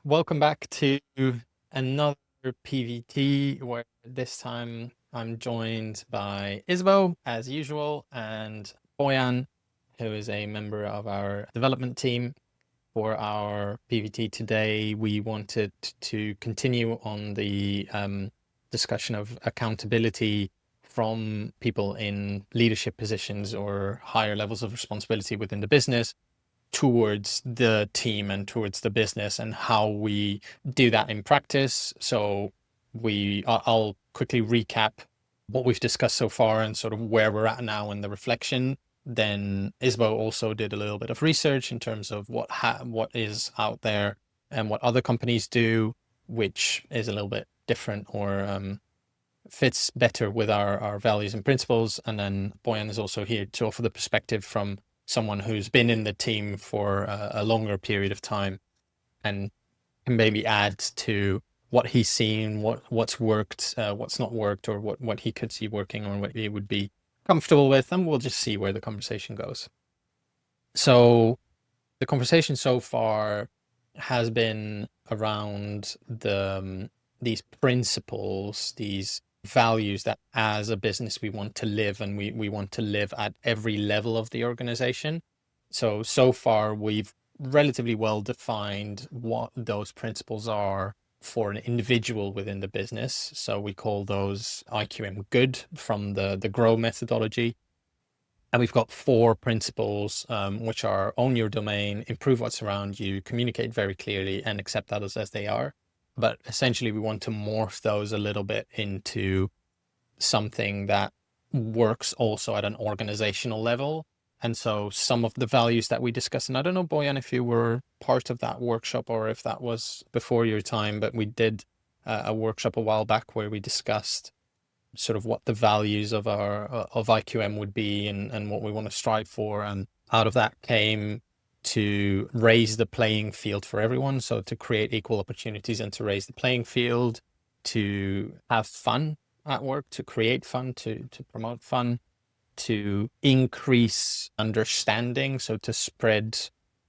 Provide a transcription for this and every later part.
Welcome back to another PVT where this time I'm joined by Isabeau as usual and Bojan, who is a member of our development team. For our PVT today, we wanted to continue on the discussion of accountability from people in leadership positions or higher levels of responsibility within the business towards the team and towards the business and how we do that in practice. So I'll quickly recap what we've discussed so far and sort of where we're at now in the reflection. Then Isabeau also did a little bit of research in terms of what is out there and what other companies do, which is a little bit different or fits better with our values and principles. And then Bojan is also here to offer the perspective from someone who's been in the team for a longer period of time and can maybe add to what he's seen, what's worked, what's not worked, or what he could see working or what he would be comfortable with. And we'll just see where the conversation goes. So the conversation so far has been around these principles, these values that as a business we want to live, and we want to live at every level of the organization. So far we've relatively well defined what those principles are for an individual within the business. So we call those IQM good from the GROW methodology. And we've got 4 principles, which are own your domain, improve what's around you, communicate very clearly, and accept others as they are. But essentially, we want to morph those a little bit into something that works also at an organizational level. And so some of the values that we discussed, and I don't know, Bojan, if you were part of that workshop or if that was before your time, but we did a workshop a while back where we discussed sort of what the values of of IQM would be and what we want to strive for. And out of that came to raise the playing field for everyone. So to create equal opportunities and to raise the playing field, to have fun at work, to create fun, to promote fun, to increase understanding. So to spread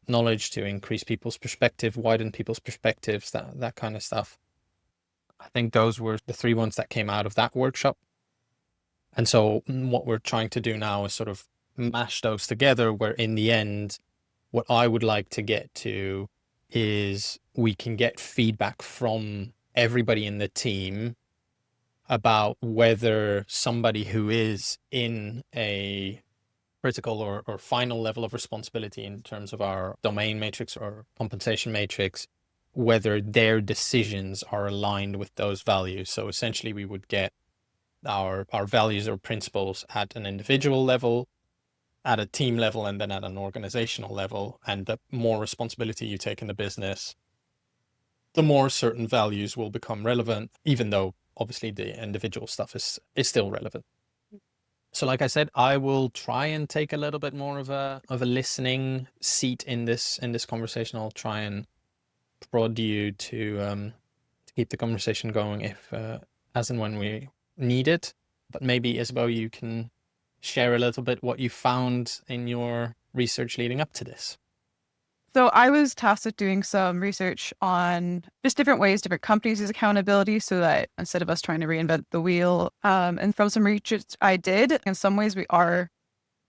knowledge, to increase people's perspective, widen people's perspectives, that kind of stuff. I think those were the 3 ones that came out of that workshop. And so what we're trying to do now is sort of mash those together, where in the end, what I would like to get to is we can get feedback from everybody in the team about whether somebody who is in a critical or final level of responsibility in terms of our domain matrix or compensation matrix, whether their decisions are aligned with those values. So essentially we would get our values or principles at an individual level, at a team level, and then at an organizational level. And the more responsibility you take in the business, the more certain values will become relevant, even though obviously the individual stuff is still relevant. So like I said, I will try and take a little bit more of a listening seat in this conversation. I'll try and prod you to keep the conversation going if as and when we need it. But maybe Isabeau, you can share a little bit what you found in your research leading up to this. So I was tasked with doing some research on just different ways different companies use accountability so that instead of us trying to reinvent the wheel, and from some research I did, in some ways we are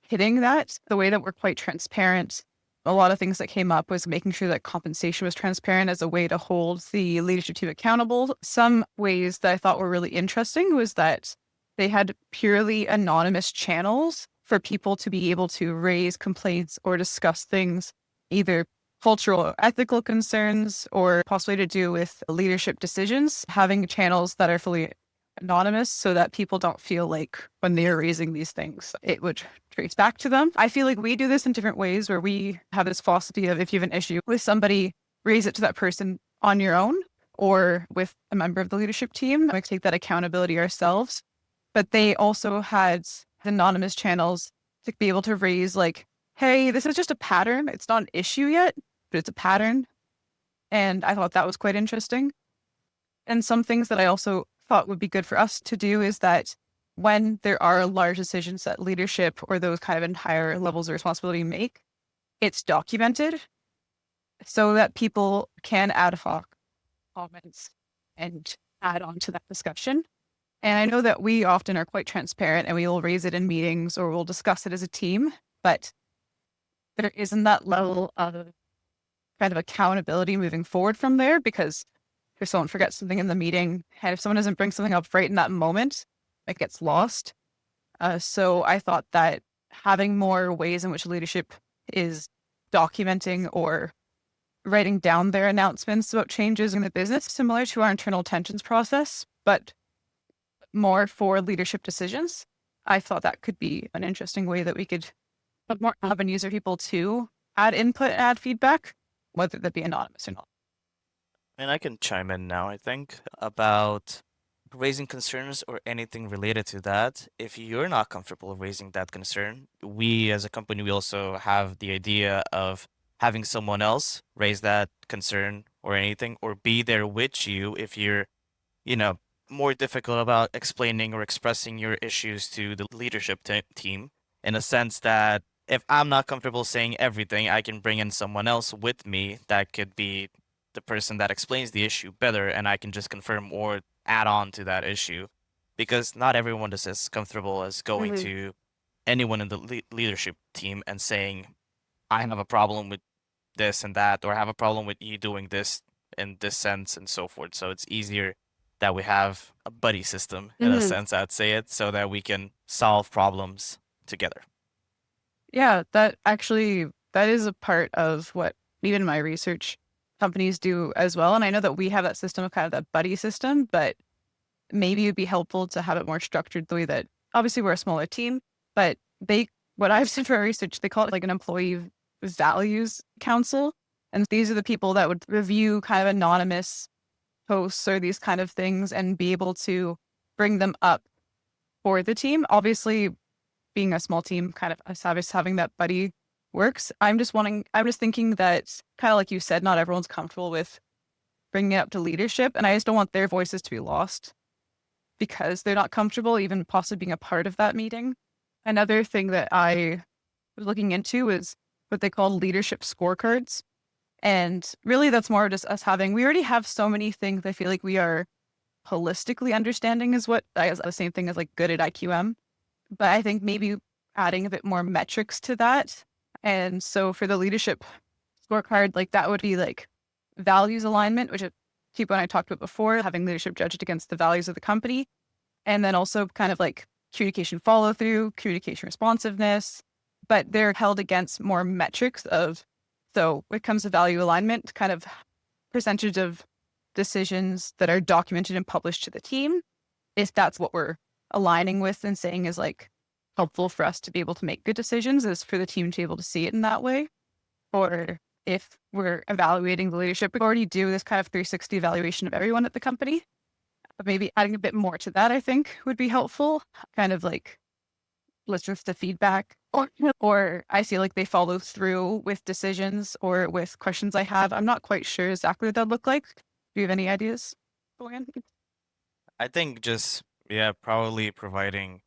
hitting that. The way that we're quite transparent, a lot of things that came up was making sure that compensation was transparent as a way to hold the leadership team accountable. Some ways that I thought were really interesting was that they had purely anonymous channels for people to be able to raise complaints or discuss things, either cultural or ethical concerns or possibly to do with leadership decisions, having channels that are fully anonymous so that people don't feel like when they're raising these things, it would trace back to them. I feel like we do this in different ways where we have this philosophy of if you have an issue with somebody, raise it to that person on your own or with a member of the leadership team. We take that accountability ourselves. But they also had anonymous channels to be able to raise like, hey, this is just a pattern. It's not an issue yet, but it's a pattern. And I thought that was quite interesting. And some things that I also thought would be good for us to do is that when there are large decisions that leadership or those kind of in higher levels of responsibility make, it's documented so that people can ad hoc comments and add on to that discussion. And I know that we often are quite transparent and we will raise it in meetings or we'll discuss it as a team, but there isn't that level of kind of accountability moving forward from there because if someone forgets something in the meeting and if someone doesn't bring something up right in that moment, it gets lost. So I thought that having more ways in which leadership is documenting or writing down their announcements about changes in the business, similar to our internal tensions process, but more for leadership decisions. I thought that could be an interesting way that we could have more avenues for people to add input, add feedback, whether that be anonymous or not. And I can chime in now, I think, about raising concerns or anything related to that. If you're not comfortable raising that concern, we as a company, we also have the idea of having someone else raise that concern or anything, or be there with you if you're, you know, more difficult about explaining or expressing your issues to the leadership team, in a sense that if I'm not comfortable saying everything, I can bring in someone else with me that could be the person that explains the issue better, and I can just confirm or add on to that issue. Because not everyone is as comfortable as going Mm-hmm. to anyone in the leadership team and saying, I have a problem with this and that, or I have a problem with you doing this in this sense and so forth. So it's easier that we have a buddy system in a Mm-hmm. sense, I'd say it, so that we can solve problems together. Yeah, that is a part of what even my research companies do as well. And I know that we have that system of kind of that buddy system, but maybe it'd be helpful to have it more structured the way that obviously we're a smaller team, but what I've seen from research, they call it like an employee values council. And these are the people that would review kind of anonymous posts or these kind of things and be able to bring them up for the team. Obviously, being a small team, kind of us having that buddy works. I'm just thinking that kind of like you said, not everyone's comfortable with bringing it up to leadership. And I just don't want their voices to be lost because they're not comfortable even possibly being a part of that meeting. Another thing that I was looking into is what they call leadership scorecards. And really, that's more just us we already have so many things I feel like we are holistically understanding is what I the same thing as like good at IQM. But I think maybe adding a bit more metrics to that. And so for the leadership scorecard, like that would be like values alignment, which people and I talked about before, having leadership judged against the values of the company. And then also kind of like communication follow through, communication responsiveness, but they're held against more metrics of, so when it comes to value alignment, kind of percentage of decisions that are documented and published to the team, if that's what we're aligning with and saying is like helpful for us to be able to make good decisions, is for the team to be able to see it in that way. Or if we're evaluating the leadership, we already do this kind of 360 evaluation of everyone at the company. But maybe adding a bit more to that, I think, would be helpful. Kind of like listeners to feedback, or I feel like they follow through with decisions or with questions I have. I'm not quite sure exactly what that look like. Do you have any ideas, Bojan? I think just, yeah, probably providing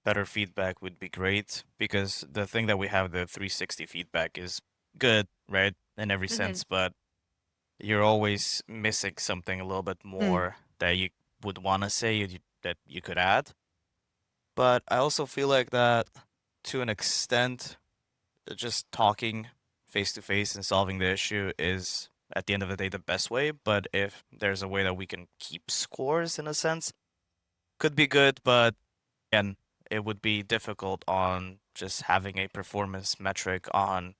better feedback would be great, because the thing that we have, the 360 feedback, is good, right, in every Mm-hmm. sense, but you're always missing something a little bit Mm. more that you would want to say that you could add. But I also feel like that, to an extent, just talking face to face and solving the issue is, at the end of the day, the best way. But if there's a way that we can keep scores in a sense, could be good. But again, it would be difficult on just having a performance metric on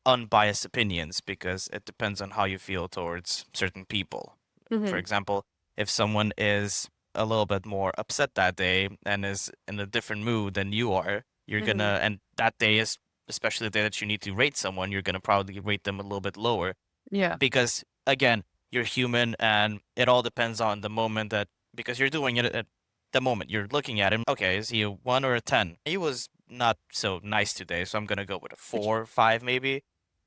unbiased opinions, because it depends on how you feel towards certain people. For Mm-hmm. example, if someone is a little bit more upset that day and is in a different mood than you are, you're Mm-hmm. gonna, and that day is especially the day that you need to rate someone, you're gonna probably rate them a little bit lower, Yeah. because again, you're human and it all depends on the moment that, because you're doing it at the moment you're looking at him. Okay, is he a 1 or a 10? He was not so nice today, so I'm gonna go with a 4, 5 maybe.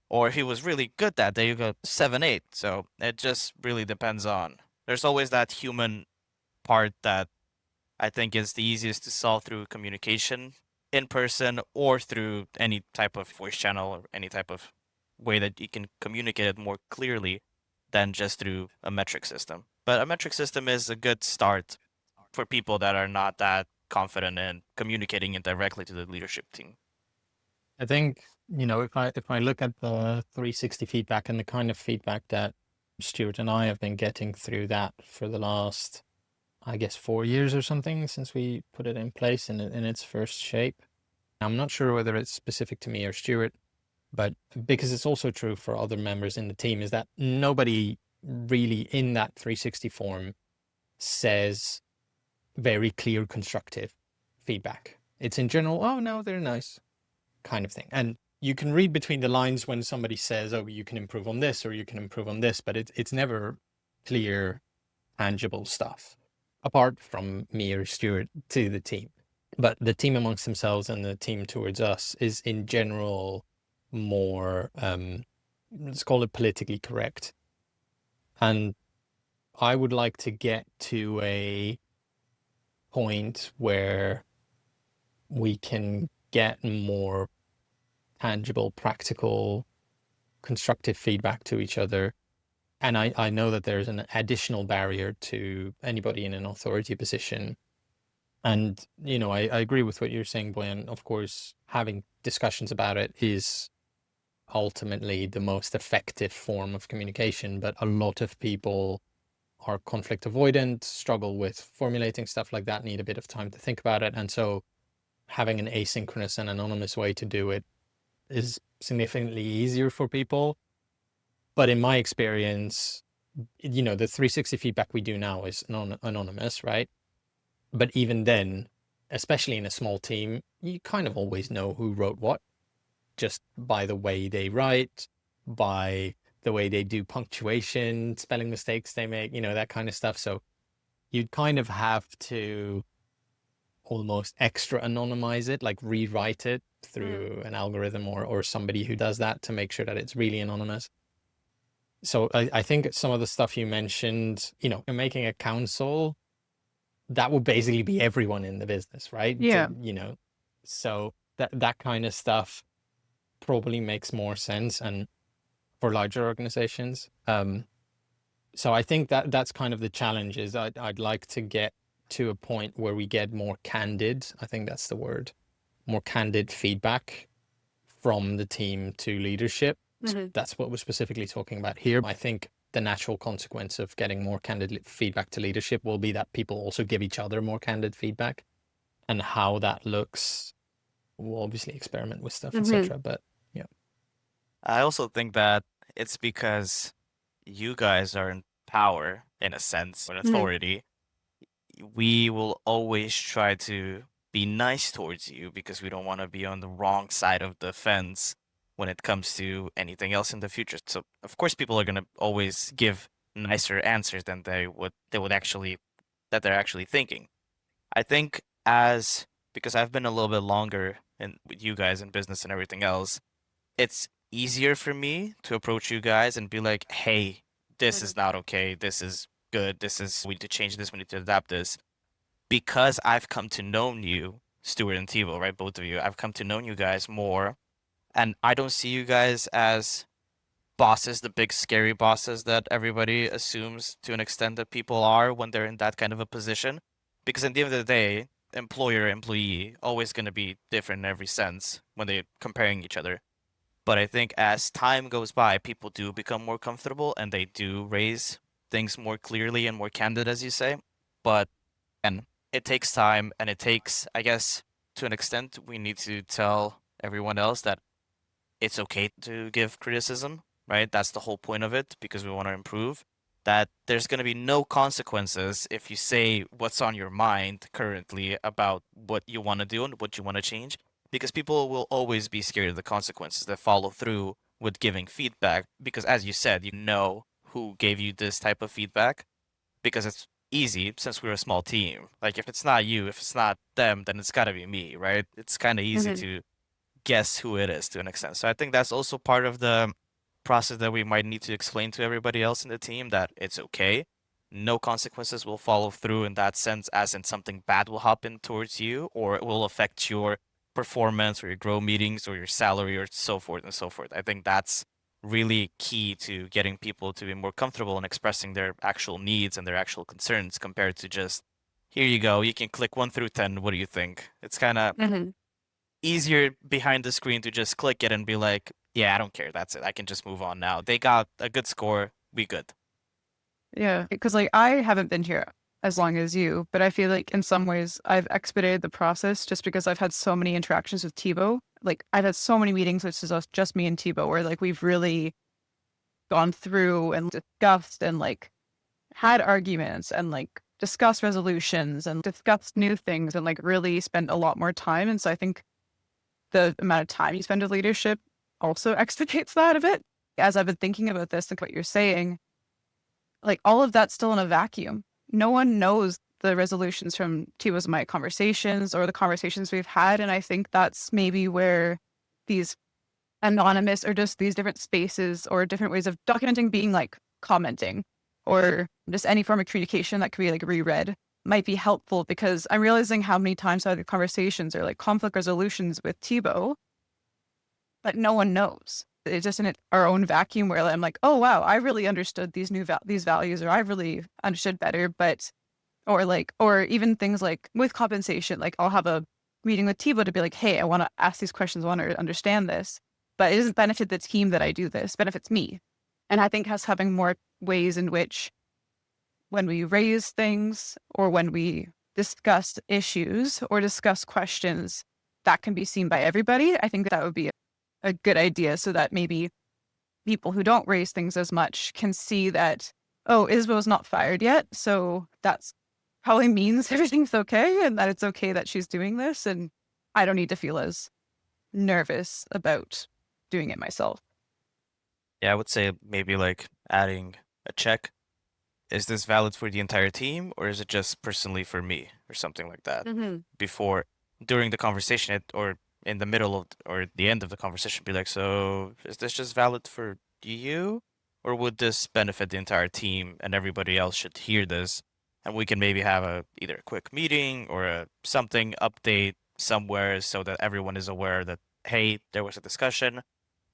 Or if he was really good that day, you go 7, 8. So it just really depends on. There's always that human part that I think is the easiest to solve through communication in person, or through any type of voice channel or any type of way that you can communicate it more clearly, than just through a metric system. But a metric system is a good start for people that are not that confident in communicating it directly to the leadership team. I think, if I look at the 360 feedback and the kind of feedback that Stuart and I have been getting through that for the last, I guess, 4 years or something since we put it in place in its first shape. I'm not sure whether it's specific to me or Stuart, but because it's also true for other members in the team, is that nobody really in that 360 form says very clear constructive feedback. It's in general, oh no, they're nice, kind of thing. And you can read between the lines when somebody says, oh, you can improve on this or you can improve on this, but it's never clear, tangible stuff, apart from me or Stuart to the team. But the team amongst themselves and the team towards us is in general more, let's call it politically correct. And I would like to get to a point where we can get more tangible, practical, constructive feedback to each other. And I know that there's an additional barrier to anybody in an authority position. And, I agree with what you're saying, Boyan. Of course, having discussions about it is ultimately the most effective form of communication. But a lot of people are conflict avoidant, struggle with formulating stuff like that, need a bit of time to think about it. And so having an asynchronous and anonymous way to do it is significantly easier for people. But in my experience, the 360 feedback we do now is anonymous, right? But even then, especially in a small team, you kind of always know who wrote what, just by the way they write, by the way they do punctuation, spelling mistakes they make, that kind of stuff. So you'd kind of have to almost extra anonymize it, like rewrite it through an algorithm or somebody who does that to make sure that it's really anonymous. So I think some of the stuff you mentioned, you're making a council, that would basically be everyone in the business, right? Yeah. So that kind of stuff probably makes more sense and for larger organizations. So I think that's kind of the challenge is I'd like to get to a point where we get more candid, I think that's the word, more candid feedback from the team to leadership. Mhm. That's what we're specifically talking about here. I think the natural consequence of getting more candid feedback to leadership will be that people also give each other more candid feedback, and how that looks, we'll obviously experiment with stuff, etc. But yeah. I also think that it's because you guys are in power, in a sense, an authority. We will always try to be nice towards you because we don't want to be on the wrong side of the fence when it comes to anything else in the future. So of course people are going to always give nicer answers than they're actually thinking. I think because I've been a little bit longer with you guys in business and everything else, it's easier for me to approach you guys and be like, hey, this is not okay. This is good. We need to change this. We need to adapt this. Because I've come to know you, Stuart and Thibaut, right? Both of you. I've come to know you guys more. And I don't see you guys as bosses, the big scary bosses that everybody assumes to an extent that people are when they're in that kind of a position. Because at the end of the day, employer, employee, always going to be different in every sense when they're comparing each other. But I think as time goes by, people do become more comfortable and they do raise things more clearly and more candid, as you say. But and it takes time and it takes, I guess, to an extent, we need to tell everyone else that it's okay to give criticism, right? That's the whole point of it because we want to improve. That there's going to be no consequences if you say what's on your mind currently about what you want to do and what you want to change, because people will always be scared of the consequences that follow through with giving feedback. Because as you said, you know who gave you this type of feedback because it's easy since we're a small team. Like if it's not you, if it's not them, then it's got to be me, right? It's kind of easy to guess who it is to an extent. So I think that's also part of the process that we might need to explain to everybody else in the team that it's okay. No consequences will follow through in that sense, as in something bad will happen towards you, or it will affect your performance or your grow meetings or your salary or so forth and so forth. I think that's really key to getting people to be more comfortable in expressing their actual needs and their actual concerns compared to just, here you go, you can click 1 through 10. What do you think? It's kind of easier behind the screen to just click it and be like, yeah, I don't care. That's it. I can just move on now. They got a good score. We good. Yeah, because like I haven't been here as long as you, but I feel like in some ways I've expedited the process just because I've had so many interactions with Thibaut. Like I've had so many meetings, which is just me and Thibaut, where like we've really gone through and discussed and like had arguments and like discussed resolutions and discussed new things and like really spent a lot more time. And so I think the amount of time you spend with leadership also expedites that a bit. As I've been thinking about this and what you're saying, like all of that's still in a vacuum. No one knows the resolutions from Tiwa's and my conversations or the conversations we've had. And I think that's maybe where these anonymous or just these different spaces or different ways of documenting being like commenting or just any form of communication that could be like reread might be helpful, because I'm realizing how many times I had conversations or like conflict resolutions with Thibaut, but no one knows. It's just in our own vacuum where I'm like, oh wow, I really understood these these values, or I really understood better. But or even things like with compensation, like I'll have a meeting with Thibaut to be like, hey, I want to ask these questions, I want to understand this, but it doesn't benefit the team that I do this, it benefits me. And I think us having more ways in which when we raise things or when we discuss issues or discuss questions that can be seen by everybody, I think that would be a good idea, so that maybe people who don't raise things as much can see that, oh, Isabeau's not fired yet, so that's probably means everything's okay and that it's okay that she's doing this, and I don't need to feel as nervous about doing it myself. Yeah, I would say maybe like adding a check. Is this valid for the entire team or is it just personally for me or something like that? Before, during the conversation, or in the middle of or the end of the conversation, be like, so is this just valid for you, or would this benefit the entire team and everybody else should hear this, and we can maybe have either a quick meeting or a something update somewhere so that everyone is aware that, hey, there was a discussion,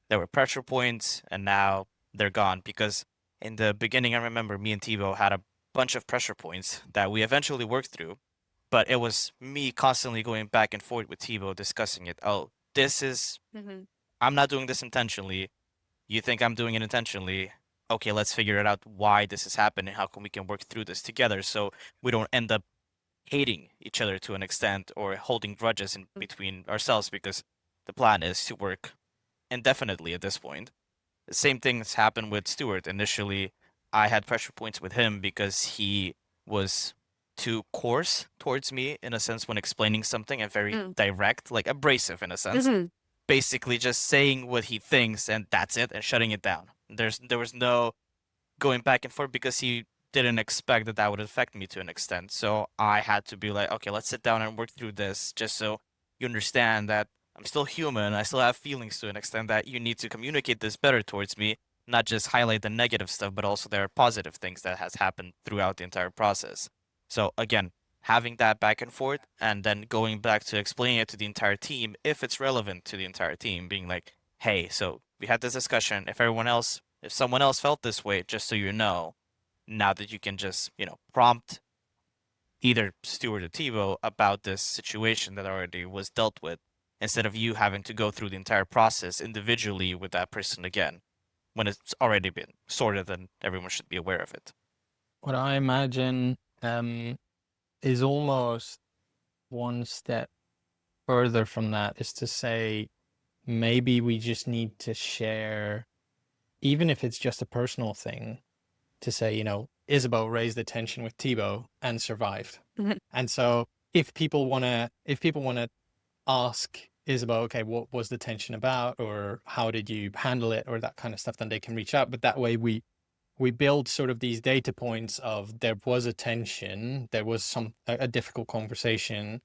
there were pressure points, and now they're gone. Because in the beginning, I remember me and Thibaut had a bunch of pressure points that we eventually worked through, but it was me constantly going back and forth with Thibaut discussing it. Oh, this is, I'm not doing this intentionally. You think I'm doing it intentionally? Okay, let's figure it out why this is happening. How can we can work through this together so we don't end up hating each other to an extent or holding grudges in between ourselves, because the plan is to work indefinitely at this point. The same thing has happened with Stuart. Initially, I had pressure points with him because he was too coarse towards me in a sense when explaining something, and very direct, like abrasive in a sense. Basically just saying what he thinks and that's it, and shutting it down. There was no going back and forth because he didn't expect that that would affect me to an extent. So I had to be like, okay, let's sit down and work through this, just so you understand that I'm still human. I still have feelings to an extent, that you need to communicate this better towards me, not just highlight the negative stuff, but also there are positive things that has happened throughout the entire process. So again, having that back and forth and then going back to explaining it to the entire team if it's relevant to the entire team, being like, hey, so we had this discussion. If someone else felt this way, just so you know, now that you can just, prompt either Stuart or Thibaut about this situation that already was dealt with, instead of you having to go through the entire process individually with that person again, when it's already been sorted and everyone should be aware of it. What I imagine is almost one step further from that, is to say maybe we just need to share, even if it's just a personal thing, to say, Isabeau raised the tension with Thibaut and survived. And so if people want to ask Isabeau, okay, what was the tension about, or how did you handle it, or that kind of stuff, then they can reach out. But that way we build sort of these data points of, there was a tension, there was a difficult conversation,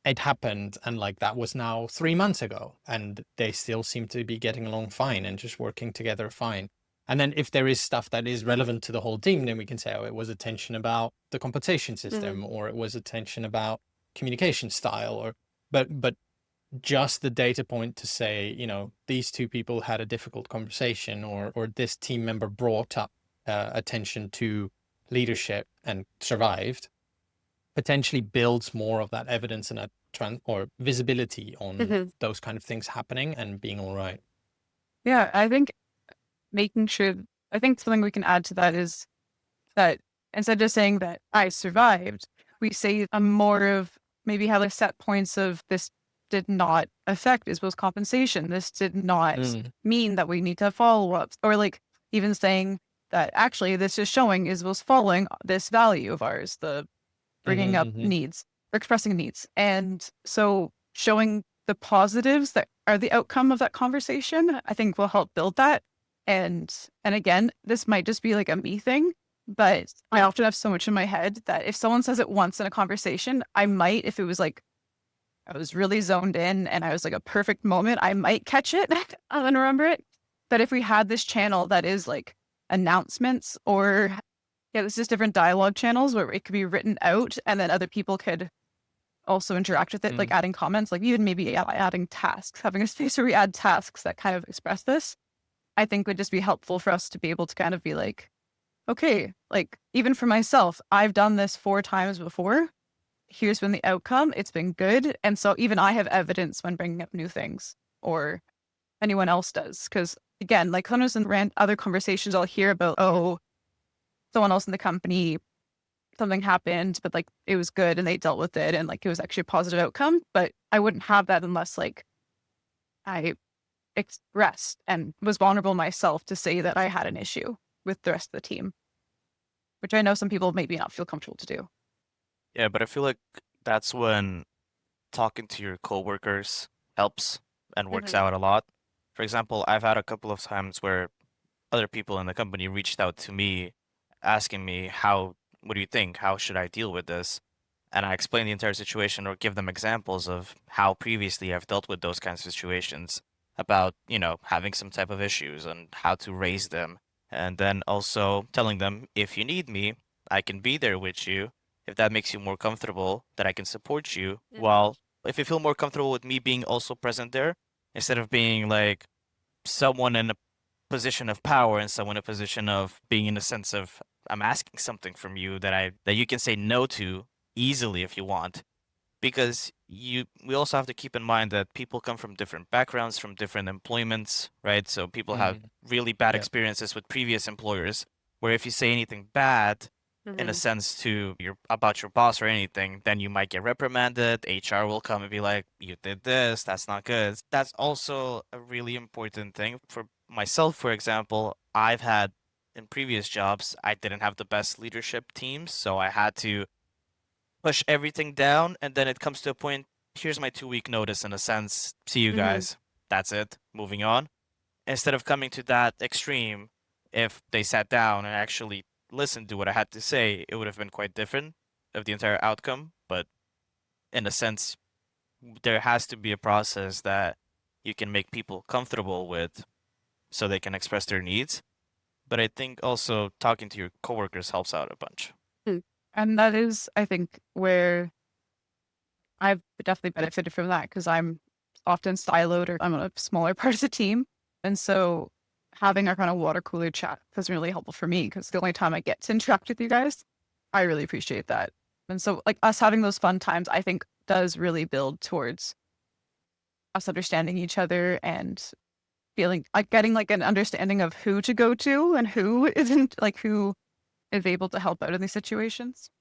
it happened, and like that was now 3 months ago, and they still seem to be getting along fine and just working together fine. And then if there is stuff that is relevant to the whole team, then we can say, oh, it was a tension about the compensation system, or it was a tension about communication style, or but just the data point to say, these two people had a difficult conversation, or this team member brought up attention to leadership and survived, potentially builds more of that evidence and or visibility on those kind of things happening and being all right. Yeah, I think something we can add to that is that instead of just saying that I survived, we say a more of maybe have like set points of this did not affect Isabel's compensation. This did not mean that we need to have follow-ups, or like even saying that actually this is showing Isabel's following this value of ours, the bringing up needs, or expressing needs. And so showing the positives that are the outcome of that conversation, I think will help build that. And again, this might just be like a me thing, but I often have so much in my head that if someone says it once in a conversation, I might, if it was like, I was really zoned in and I was like a perfect moment, I might catch it and remember it. But if we had this channel that is like announcements, or this is different dialogue channels where it could be written out and then other people could also interact with it, like adding comments, like even maybe adding tasks, having a space where we add tasks that kind of express this, I think would just be helpful for us to be able to kind of be like, okay, like even for myself, I've done this 4 times before. Here's been the outcome. It's been good. And so even I have evidence when bringing up new things, or anyone else does. Because again, like sometimes in other conversations, I'll hear about, someone else in the company, something happened, but like it was good and they dealt with it and like it was actually a positive outcome. But I wouldn't have that unless like I expressed and was vulnerable myself to say that I had an issue with the rest of the team, which I know some people maybe not feel comfortable to do. Yeah, but I feel like that's when talking to your coworkers helps and works out a lot. For example, I've had a couple of times where other people in the company reached out to me asking me, what do you think? How should I deal with this? And I explain the entire situation or give them examples of how previously I've dealt with those kinds of situations about, having some type of issues and how to raise them. And then also telling them, if you need me, I can be there with you. If that makes you more comfortable, that I can support you. While if you feel more comfortable with me being also present there, instead of being like someone in a position of power and someone in a position of being in a sense of I'm asking something from you that you can say no to easily if you want, because we also have to keep in mind that people come from different backgrounds, from different employments, right? So people have really bad experiences with previous employers, where if you say anything bad in a sense to about your boss or anything, then you might get reprimanded. HR will come and be like, you did this, that's not good. That's also a really important thing. For myself, for example, I've had in previous jobs, I didn't have the best leadership teams, so I had to push everything down, and then it comes to a point, here's my 2-week notice in a sense. See you guys. That's it. Moving on. Instead of coming to that extreme, if they sat down and actually listened to what I had to say, it would have been quite different of the entire outcome. But in a sense, there has to be a process that you can make people comfortable with so they can express their needs. But I think also talking to your coworkers helps out a bunch. And that is, I think, where I've definitely benefited from that, because I'm often siloed or I'm on a smaller part of the team. And so having our kind of water cooler chat has been really helpful for me, because the only time I get to interact with you guys, I really appreciate that. And so like us having those fun times, I think does really build towards us understanding each other and feeling like getting like an understanding of who to go to and who isn't, like who is able to help out in these situations.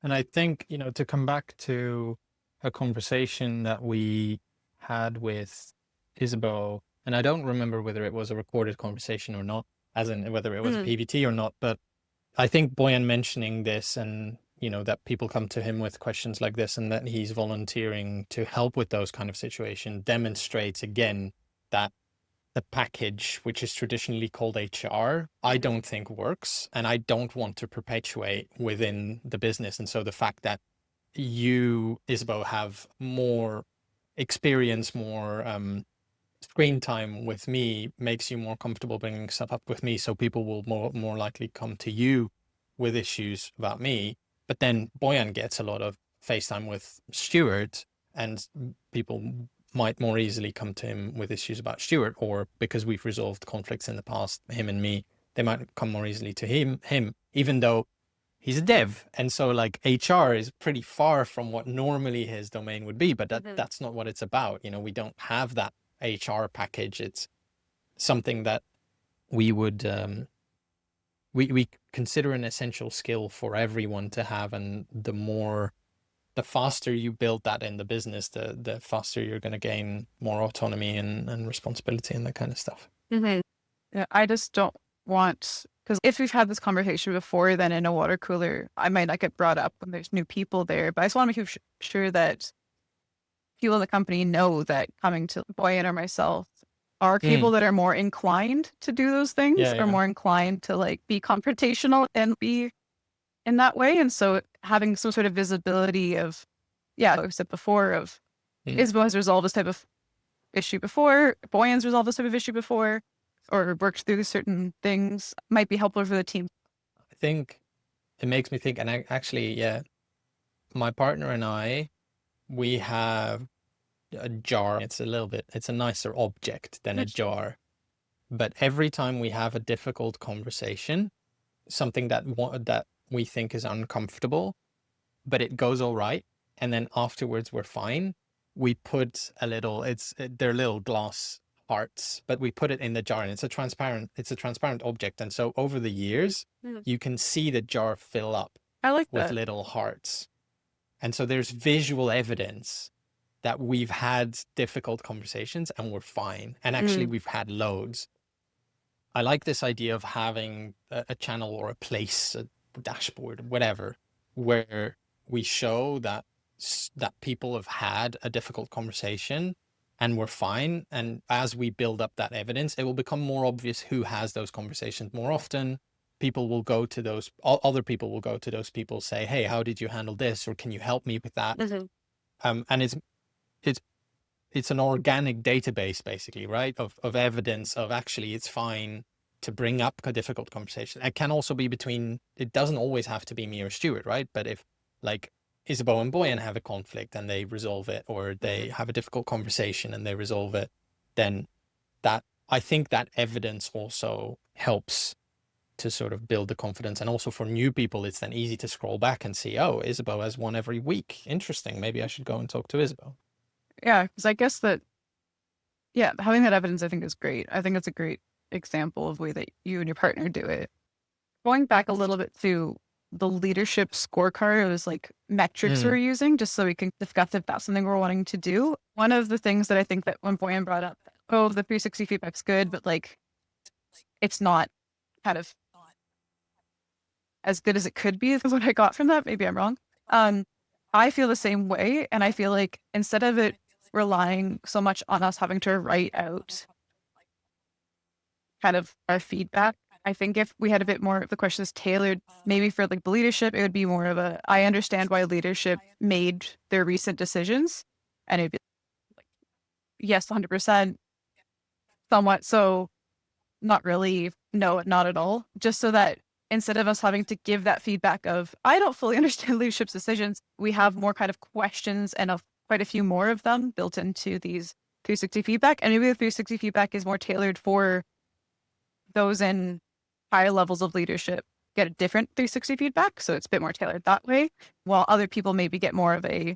And I think, to come back to a conversation that we had with Isabeau, and I don't remember whether it was a recorded conversation or not, as in whether it was a PVT or not, but I think Bojan mentioning this and, that people come to him with questions like this and that he's volunteering to help with those kind of situations demonstrates again that the package, which is traditionally called HR, I don't think works, and I don't want to perpetuate within the business. And so the fact that you, Isabeau, have more experience, more screen time with me makes you more comfortable bringing stuff up with me. So people will more likely come to you with issues about me. But then Bojan gets a lot of FaceTime with Stuart, and people might more easily come to him with issues about Stuart, or because we've resolved conflicts in the past, him and me, they might come more easily to him, even though he's a dev. And so like HR is pretty far from what normally his domain would be, but that's not what it's about. You know, we don't have that HR package. It's something that we would, we consider an essential skill for everyone to have. And the faster you build that in the business, the faster you're going to gain more autonomy and responsibility and that kind of stuff. Yeah, I just don't want, because if we've had this conversation before, then in a water cooler, I might not get brought up when there's new people there. But I just want to make sure that people in the company know that coming to Bojan or myself are people that are more inclined to do those things, or more inclined to like be confrontational and be in that way. And so having some sort of visibility of, like I said before, of Isabeau has resolved this type of issue before, Bojan's resolved this type of issue before, or worked through certain things, might be helpful for the team. I think it makes me think, and actually, my partner and I, we have a jar. It's a nicer object than a jar. But every time we have a difficult conversation, something that we think is uncomfortable, but it goes all right, and then afterwards we're fine, we put they're little glass hearts, but we put it in the jar, and it's a transparent object. And so over the years, you can see the jar fill up with little hearts. And so there's visual evidence that we've had difficult conversations and we're fine. And actually we've had loads. I like this idea of having a channel or a place, a dashboard, whatever, where we show that people have had a difficult conversation and we're fine. And as we build up that evidence, it will become more obvious who has those conversations more often. People will go to those, other people will go to those people, say, hey, how did you handle this? Or can you help me with that? And it's an organic database, basically, right? Of evidence of actually it's fine to bring up a difficult conversation. It can also be it doesn't always have to be me or Stuart, right? But if like Isabeau and Bojan have a conflict and they resolve it, or they have a difficult conversation and they resolve it, then I think that evidence also helps to sort of build the confidence. And also for new people, it's then easy to scroll back and see, oh, Isabeau has one every week. Interesting. Maybe I should go and talk to Isabeau. Yeah, because I guess that, having that evidence, I think, is great. I think it's a great example of the way that you and your partner do it. Going back a little bit to the leadership scorecard, it was like metrics we're using, just so we can discuss if that's something we're wanting to do. One of the things that I think that when Bojan brought up, the 360 feedback's good, but like it's not kind of as good as it could be, is what I got from that. Maybe I'm wrong. I feel the same way. And I feel like instead of it relying so much on us having to write out kind of our feedback, I think if we had a bit more of the questions tailored, maybe for like the leadership, it would be more of I understand why leadership made their recent decisions. And it'd be like, yes, 100%, somewhat. So not really, no, not at all. Just so that instead of us having to give that feedback of, I don't fully understand leadership's decisions, we have more kind of questions and quite a few more of them built into these 360 feedback. And maybe the 360 feedback is more tailored for those in higher levels of leadership, get a different 360 feedback. So it's a bit more tailored that way, while other people maybe get more of I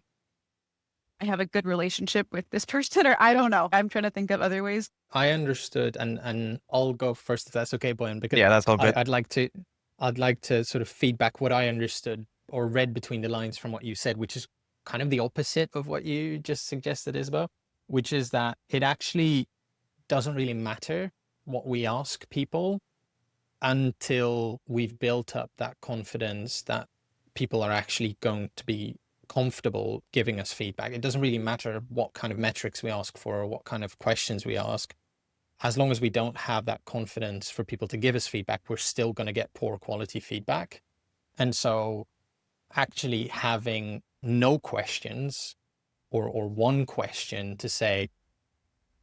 have a good relationship with this person, or I don't know. I'm trying to think of other ways. I understood, and I'll go first if that's okay, Bojan, because that's all good. I'd like to sort of feedback what I understood or read between the lines from what you said, which is kind of the opposite of what you just suggested, Isabeau, which is that it actually doesn't really matter what we ask people until we've built up that confidence that people are actually going to be comfortable giving us feedback. It doesn't really matter what kind of metrics we ask for or what kind of questions we ask. As long as we don't have that confidence for people to give us feedback, we're still going to get poor quality feedback. And so actually having no questions or one question to say,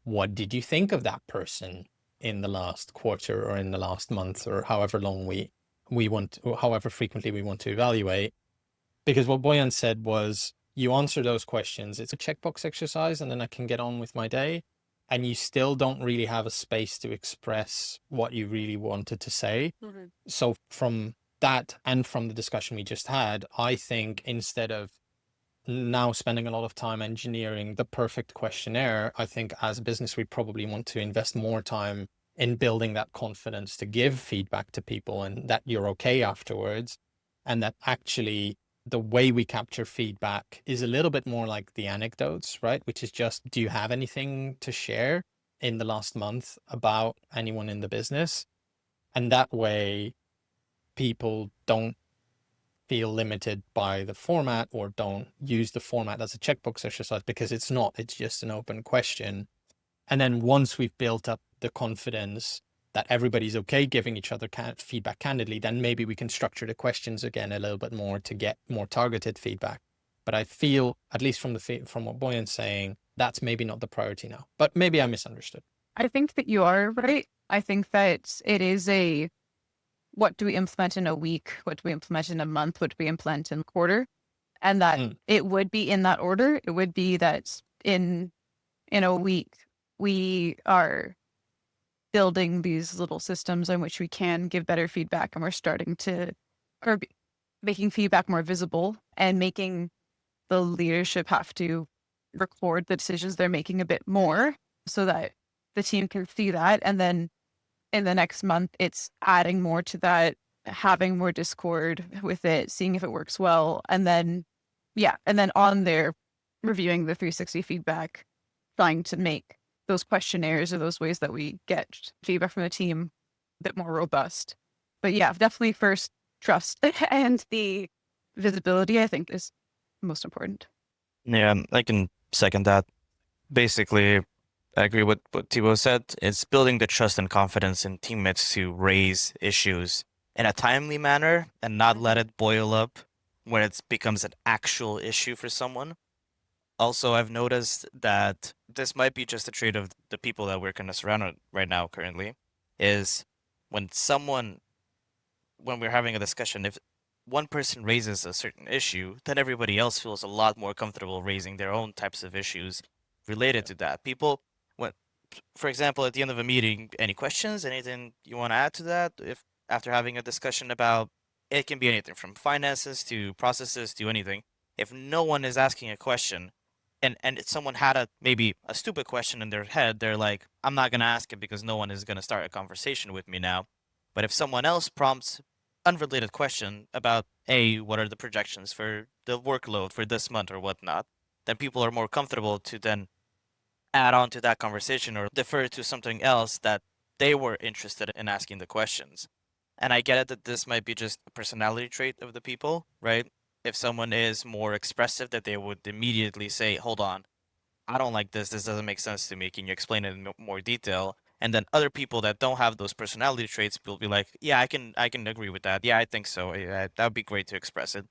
what did you think of that person in the last quarter or in the last month, or however long we want, or however frequently we want to evaluate? Because what Bojan said was, you answer those questions. It's a checkbox exercise, and then I can get on with my day. And you still don't really have a space to express what you really wanted to say. Mm-hmm. So from that and from the discussion we just had, I think instead of now spending a lot of time engineering the perfect questionnaire, I think as a business, we probably want to invest more time in building that confidence to give feedback to people and that you're okay afterwards. And that actually the way we capture feedback is a little bit more like the anecdotes, right? Which is just, do you have anything to share in the last month about anyone in the business? And that way people don't feel limited by the format or don't use the format as a checkbox exercise, because it's not, it's just an open question. And then once we've built up the confidence that everybody's okay giving each other feedback candidly, then maybe we can structure the questions again a little bit more to get more targeted feedback. But I feel, at least from what Bojan's saying, that's maybe not the priority now, but maybe I misunderstood. I think that you are right. I think that it is a, what do we implement in a week? What do we implement in a month? What do we implement in a quarter? And that it would be in that order. It would be that in a week, we are building these little systems in which we can give better feedback, and we're starting to, or making feedback more visible and making the leadership have to record the decisions they're making a bit more so that the team can see that. And then in the next month, it's adding more to that, having more Discord with it, seeing if it works well. And then, and then on there, reviewing the 360 feedback, trying to make those questionnaires or those ways that we get feedback from the team a bit more robust. But yeah, definitely first trust and the visibility, I think, is most important. Yeah, I can second that. Basically, I agree with what Thibaut said. It's building the trust and confidence in teammates to raise issues in a timely manner and not let it boil up when it becomes an actual issue for someone. Also, I've noticed that this might be just a trait of the people that we're kind of surrounded right now currently, is when we're having a discussion, if one person raises a certain issue, then everybody else feels a lot more comfortable raising their own types of issues related to that. People, when, for example, at the end of a meeting, any questions, anything you want to add to that? If after having a discussion about, it can be anything from finances to processes to anything. If no one is asking a question, and someone had maybe a stupid question in their head, they're like, I'm not gonna ask it because no one is gonna start a conversation with me now. But if someone else prompts unrelated question about, hey, what are the projections for the workload for this month or whatnot, then people are more comfortable to then add on to that conversation or defer to something else that they were interested in asking the questions. And I get it that this might be just a personality trait of the people, right? If someone is more expressive, that they would immediately say, hold on, I don't like this. This doesn't make sense to me. Can you explain it in more detail? And then other people that don't have those personality traits will be like, yeah, I can agree with that. Yeah, I think so. Yeah, that would be great to express it.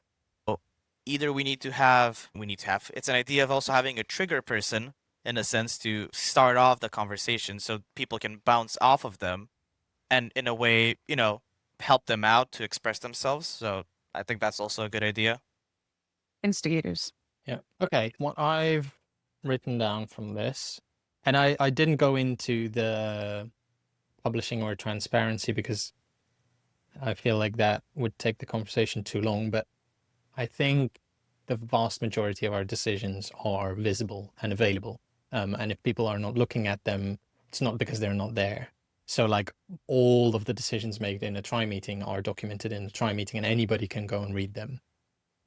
So either we need to have it's an idea of also having a trigger person in a sense to start off the conversation so people can bounce off of them and in a way, help them out to express themselves. So I think that's also a good idea. Instigators. Yeah. Okay. What I've written down from this, and I didn't go into the publishing or transparency because I feel like that would take the conversation too long, but I think the vast majority of our decisions are visible and available. And if people are not looking at them, it's not because they're not there. So like all of the decisions made in a try meeting are documented in the try meeting and anybody can go and read them.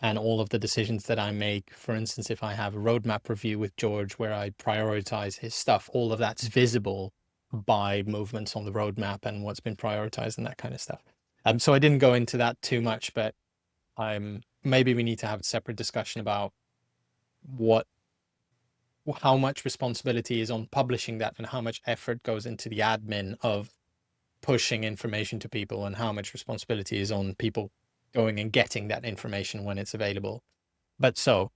And all of the decisions that I make, for instance, if I have a roadmap review with George where I prioritize his stuff, all of that's visible by movements on the roadmap and what's been prioritized and that kind of stuff. So I didn't go into that too much, but maybe we need to have a separate discussion about how much responsibility is on publishing that and how much effort goes into the admin of pushing information to people and how much responsibility is on people going and getting that information when it's available. But so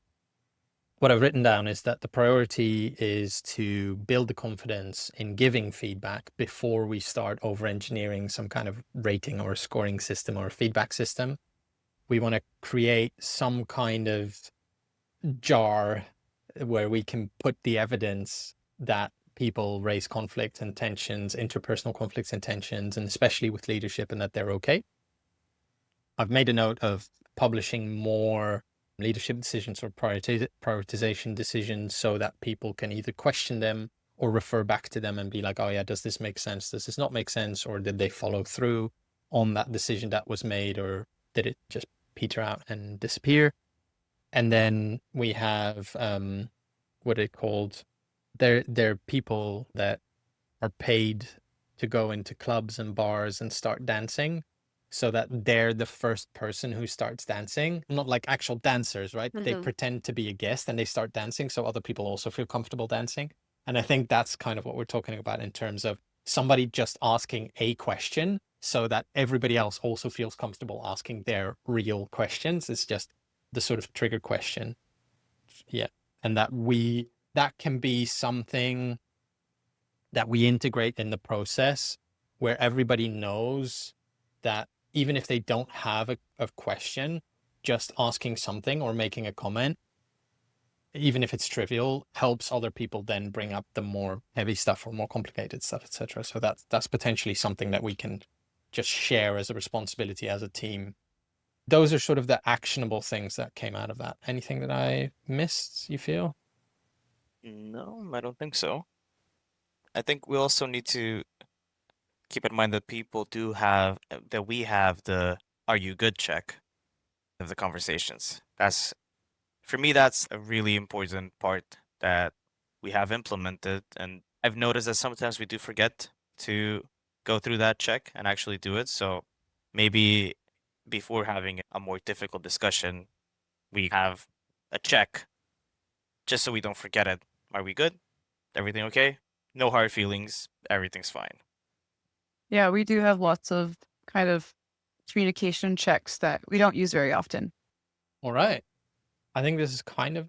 what I've written down is that the priority is to build the confidence in giving feedback before we start over engineering some kind of rating or a scoring system or a feedback system. We want to create some kind of jar where we can put the evidence that people raise conflicts and tensions, interpersonal conflicts and tensions, and especially with leadership, and that they're okay. I've made a note of publishing more leadership decisions or prioritization decisions so that people can either question them or refer back to them and be like, oh yeah, does this make sense? Does this not make sense? Or did they follow through on that decision that was made, or did it just peter out and disappear? And then we have what are they called? They're people that are paid to go into clubs and bars and start dancing, so that they're the first person who starts dancing. Not like actual dancers, right? They pretend to be a guest and they start dancing so other people also feel comfortable dancing. And I think that's kind of what we're talking about in terms of somebody just asking a question so that everybody else also feels comfortable asking their real questions. It's just the sort of trigger question. Yeah. And that can be something that we integrate in the process where everybody knows that even if they don't have a question, just asking something or making a comment, even if it's trivial, helps other people then bring up the more heavy stuff or more complicated stuff, etc. So that's potentially something that we can just share as a responsibility as a team. Those are sort of the actionable things that came out of that. Anything that I missed, you feel? No, I don't think so. I think we also need to keep in mind that people do have that we have the "Are you good?" check of the conversations. That's for me. That's a really important part that we have implemented, and I've noticed that sometimes we do forget to go through that check and actually do it. So maybe before having a more difficult discussion, we have a check just so we don't forget it. Are we good? Everything okay? No hard feelings. Everything's fine. Yeah, we do have lots of kind of communication checks that we don't use very often. All right. I think this is kind of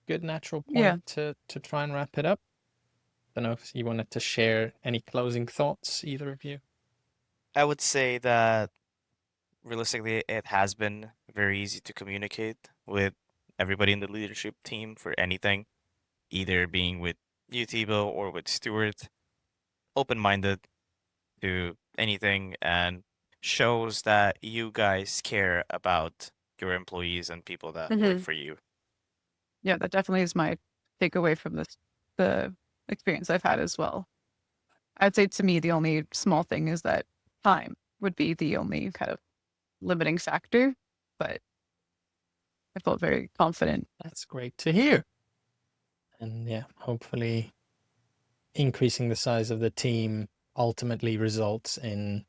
good natural Yeah. point to try and wrap it up. Don't know if you wanted to share any closing thoughts, either of you. I would say that realistically, it has been very easy to communicate with everybody in the leadership team for anything, either being with you, Thibaut, or with Stuart, open-minded to anything, and shows that you guys care about your employees and people that work for you. Yeah, that definitely is my takeaway from the experience I've had as well. I'd say to me, the only small thing is that time would be the only kind of limiting factor, but I felt very confident. That's great to hear. And yeah, hopefully increasing the size of the team ultimately results in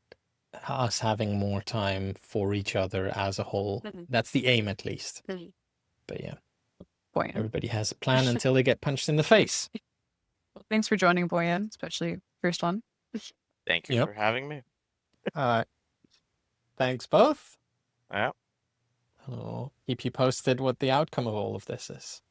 us having more time for each other as a whole. That's the aim, at least. But yeah, Boyan. everybody has a plan until they get punched in the face. Thanks for joining, Boyan, especially first one. Thank you Yep. for having me. Thanks both. Yeah. I'll keep you posted what the outcome of all of this is.